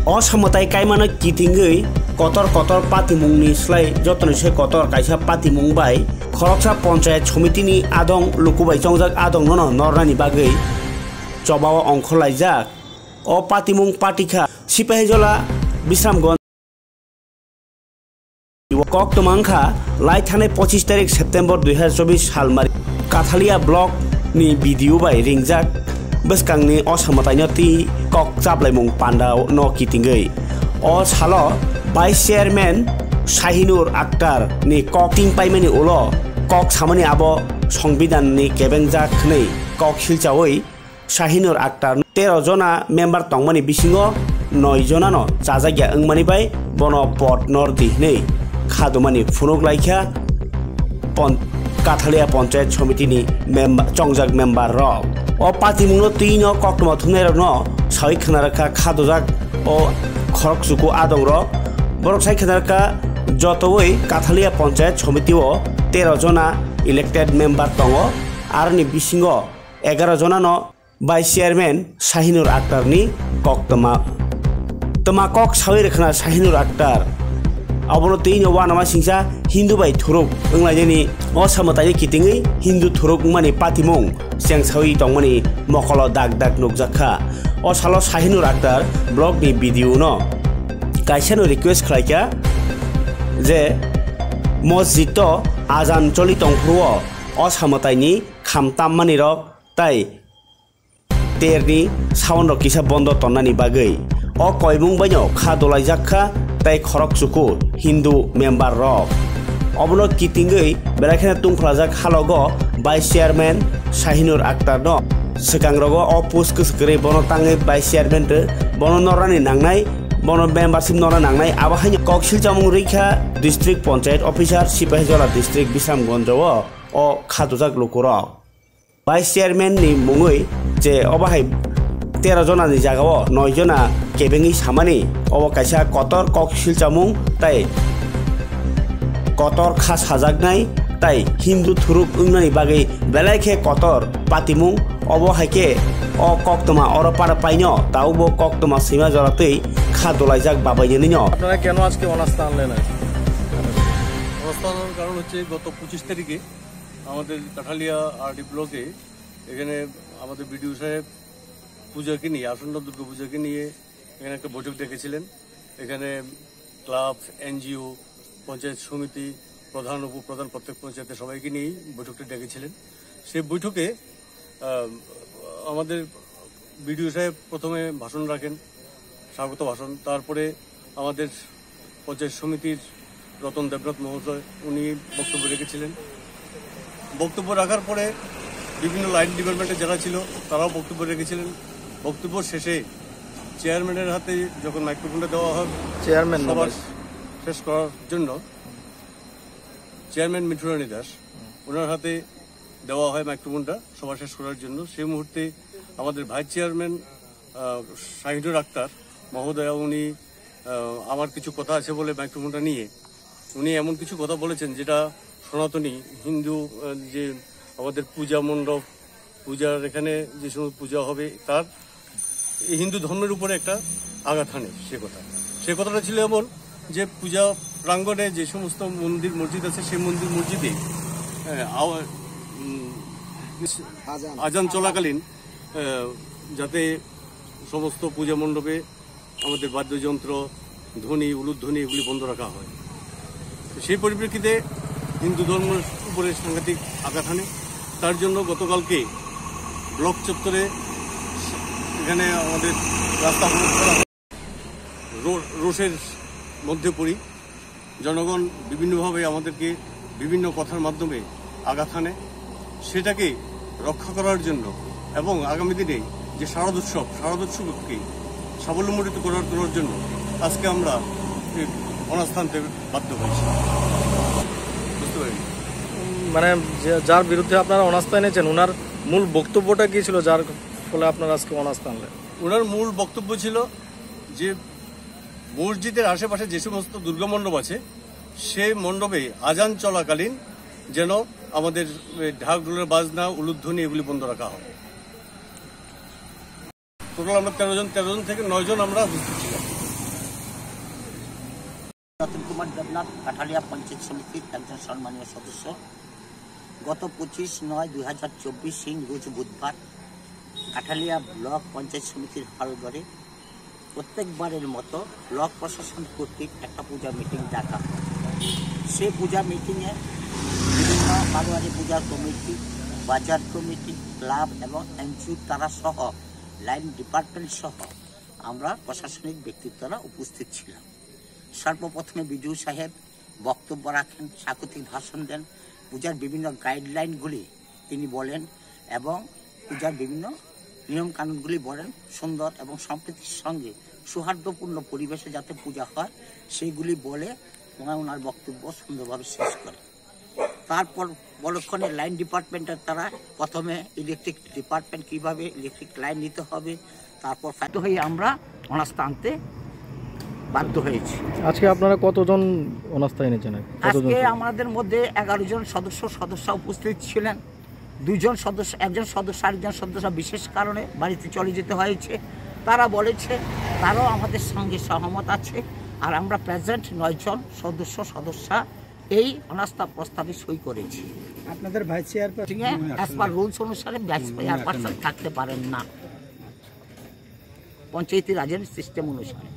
असामताय कायमानो किथिंगै Qatar Qatar पातिमुंगनि स्लाय जतनसे Qatar कायसा पातिमुंग bye खरकसा panchayat समितिनि आदं लुकुबाय चंजाक आदं ननो नरनानि बागै चबाव अंख लायजाक अ पातिमुंग पाटिखा सिपाहीजला बिश्रामगंज कक्तमांखा लाई थानाय 25 तारिख सेप्टेम्बर 2024 साल मारि काथालिया ब्लक नि भिडिअ बाय रिंजाक बसकांनि असामतायनो ती कक चाबलायमुं पान्डाव न किथिंगै अ सालो भाइस चेयरमैन शाहिनुर आक्तार नि कक तिं पाइमानि उलो कक सामानि आबो संविधान नि केबेंजाक नै कक हिलचावै शाहिनुर आक्तार 13 जना मेम्बार तंगमानि बिसिङो 9 जना न जाजागिया ओंमानि बाय बन पट नरदि नै खादुमानि फुनुक लाइखा काथालिया पंचायत समितिनि मेम्बार चंजाक मेम्बार र अ पातिमुंनो तीन कक्टमा थुनाय न साइ खनारखा खादोजाक अ खरकसुकु आदं र बरक साइ खनारखा जतवै काथालिया पंचायत समितिओ 13 जना इलेक्टेड मेम्बार दङ आरनि बिसिङो 11 जना न भाइस चेयरमैन शाहिनुर आक्तारनि कक्टमा तमा कक साइ रखना शाहिनुर आक्तार अबनो तीन वानामा सिंसा हिंदू बाय थुरुक ओंलायनि असामताय किथिंगै हिंदू थुरुक माने पातिमुं सेंसावि दंमानि मखल दाग दाग नुकजाखा अ सालो शाहिनुर आक्तार ब्लग नि भिडिअ न कायसानो रिक्वेस्ट खालायका जे मस्जिद आजान चलि तंफ्रुओ असामतायनि खामताम मानि रक ताई तेरनि साउन रकिसा बन्द तन्नानि बागै अ कयमुं बायनो खा दलायजाखा ताई खरकसुकु हिंदू मेम्बार रक अबनो किथिंगै बेराखेना तुंफ्लाजाक हालगो भाइस चेयरमैन शाहिनुर आक्तार न सिगांरगो अ पोस्ट गोसगोरै बनो ताङै भाइस चेयरमैन बनो नरानि नांनाय बनो मेम्बारशिप नरा नांनाय आबाहाय ककसिल जामुं रैखा district panchayat officer Sipahijala district बिश्रामगंजआव अ खादुजाक लुकुर भाइस चेयरमैन नि मुङै जे अबाहाय 13 जना नि जागाव 9 जना केबेंनि सामानि अ कायसा कतर ककसिल जामुं ताई कतर खा साजागनाय ताई हिंदू थुरुक ओंनानि बागै बेलायखे कतर पातिमुं अबहायके अ कक्तमा अर पार पाइनो ताउबो कक्तमा सीमा जरातै खा दलायजाक बाबायनि न আপনারা কেন আজকে অনাস্থা আনলেন অনাস্থার কারণ হচ্ছে গত 25 তারিখে আমাদের কাঠালিয়া আরডি ব্লকে এখানে আমাদের বিডিও সাহেব পূজাকে নিয়ে আসন্ন দুর্গা পূজাকে নিয়ে এখানে একটা বৈঠক ডেকেছিলেন এখানে ক্লাব এনজিও पंचायत समिति प्रधान उपप्रधान प्रत्येक पंचायत सबाइके निये बैठकटा डेकेছিলেন সেই বৈঠকে আমাদের বিডিও সাহেব প্রথমে ভাষণ রাখেন স্বাগত ভাষণ তারপরে আমাদের पंचायत সমিতির রতন দেবনাথ মহোদয় উনি বক্তব্য রেখেছিলেন বক্তব্য রাখার পরে বিভিন্ন লাইন ডিপার্টমেন্টে যারা ছিল তারাও বক্তব্য রেখেছিলেন বক্তব্য শেষে চেয়ারম্যানের হাতে যখন মাইক্রোফোনটা দেওয়া হয় চেয়ারম্যান সবার শেষ করার জন্য চেয়ারম্যান মিঠুরানী দাস ওনার হাতে দেওয়া হয় মাইক্রোফোনটা সভা শেষ করার জন্য সেই মুহূর্তে আমাদের ভাইস চেয়ারম্যান শাহিনুর আক্তার মহোদয় উনি আমার কিছু কথা আছে বলে মাইক্রোফোনটা নিয়ে উনি এমন কিছু কথা বলেছেন যেটা সনাতনী হিন্দু যে আমাদের পূজা মণ্ডপ পূজার এখানে যে সমস্ত পূজা হবে তার হিন্দু ধর্মের উপরে একটা আঘাত হানে সে কথাটা ছিল এমন যে পূজা প্রাঙ্গণে যে সমস্ত মন্দির মসজিদ আছে সেই মন্দির মসজিদে আজান চলাকালীন যাতে সমস্ত পূজা মণ্ডপে আমাদের বাদ্যযন্ত্র ধ্বনি উলুধ্বনি এগুলি বন্ধ রাখা হয় সেই পরিপ্রেক্ষিতে হিন্দু ধর্মের উপরে সাংঘাতিক আঘাত হানে তার জন্য গতকালকে ব্লক চত্বরে এখানে আমাদের রাস্তা অবরোধ করা রোষের মধ্যে পড়ি জনগণ বিভিন্নভাবে আমাদেরকে বিভিন্ন কথার মাধ্যমে আঘাত হানে সেটাকে রক্ষা করার জন্য এবং আগামী দিনে যে শারদোৎসবকে সাফল্যমণ্ডিত করার জন্য আজকে আমরা অনাস্থা আনতে বাধ্য হয়েছি বুঝতে পারি মানে যার বিরুদ্ধে আপনারা অনাস্থা এনেছেন ওনার মূল বক্তব্যটা কি ছিল যার ফলে আপনারা আজকে অনাস্থা আনলেন ওনার মূল বক্তব্য ছিল যে মসজিদের আশেপাশে যে সমস্ত দুর্গা মণ্ডপ আছে সেই মণ্ডপে আজান চলাকালীন যেন আমাদের ঢাক ঢোলের বাজনা উলুধ্বনি এগুলি বন্ধ রাখা হয় টোটাল আমরা 13 জন থেকে 9 জন আমরা উপস্থিত ছিলাম রতন কুমার দেবনাথ, কাঠালিয়া পঞ্চায়েত সমিতির একজন সম্মানীয় সদস্য। গত 25/9/2024 রোজ বুধবার কাঠালিয়া ব্লক পঞ্চায়েত সমিতির হলঘরে প্রত্যেকবারের মতো ব্লক প্রশাসন কর্তৃক একটা পূজা মিটিং ডাকা হয়। সেই পূজা মিটিংয়ে বিভিন্ন বারোয়ারি পূজার কমিটি, বাজার কমিটি, ক্লাব এবং এনজিও তারা সহ লাইন ডিপার্টমেন্ট সহ আমরা প্রশাসনিক ব্যক্তিত্বরা উপস্থিত ছিলাম। সর্বপ্রথমে বিডিও সাহেব বক্তব্য রাখেন, স্বাগতিক ভাষণ দেন, পূজার বিভিন্ন গাইডলাইনগুলি তিনি বলেন এবং পূজার বিভিন্ন নিয়মকানুনগুলি বলেন। সুন্দর এবং সম্প্রীতির সঙ্গে সৌহার্দ্যপূর্ণ পরিবেশে যাতে পূজা হয় সেইগুলি বলে ওনার বক্তব্য সুন্দরভাবে শেষ করে। তারপর বলক্ষণে লাইন ডিপার্টমেন্টের তারা প্রথমে ইলেকট্রিক ডিপার্টমেন্ট কীভাবে ইলেকট্রিক লাইন নিতে হবে, তারপর বাধ্য হয়ে আমরা অনাস্থা আনতে বাধ্য হয়েছি। আজকে আপনারা কতজন অনাস্থা এনেছেন? আজকে আমাদের মধ্যে 11 জন সদস্য উপস্থিত ছিলেন। 2 জন সদস্য, একজন সদস্য আরেকজন সদস্য বিশেষ কারণে বাড়িতে চলে যেতে হয়েছে। তারা বলেছে তারাও আমাদের সঙ্গে সহমত আছে। আর আমরা প্রেজেন্ট 9 জন সদস্যা এই অনাস্থা প্রস্তাবে সই করেছি। আপনাদের vice chairperson as per rules অনুসারে ভাইস চেয়ারপারসন থাকতে পারেন না, পঞ্চায়েতি রাজের সিস্টেম অনুসারে।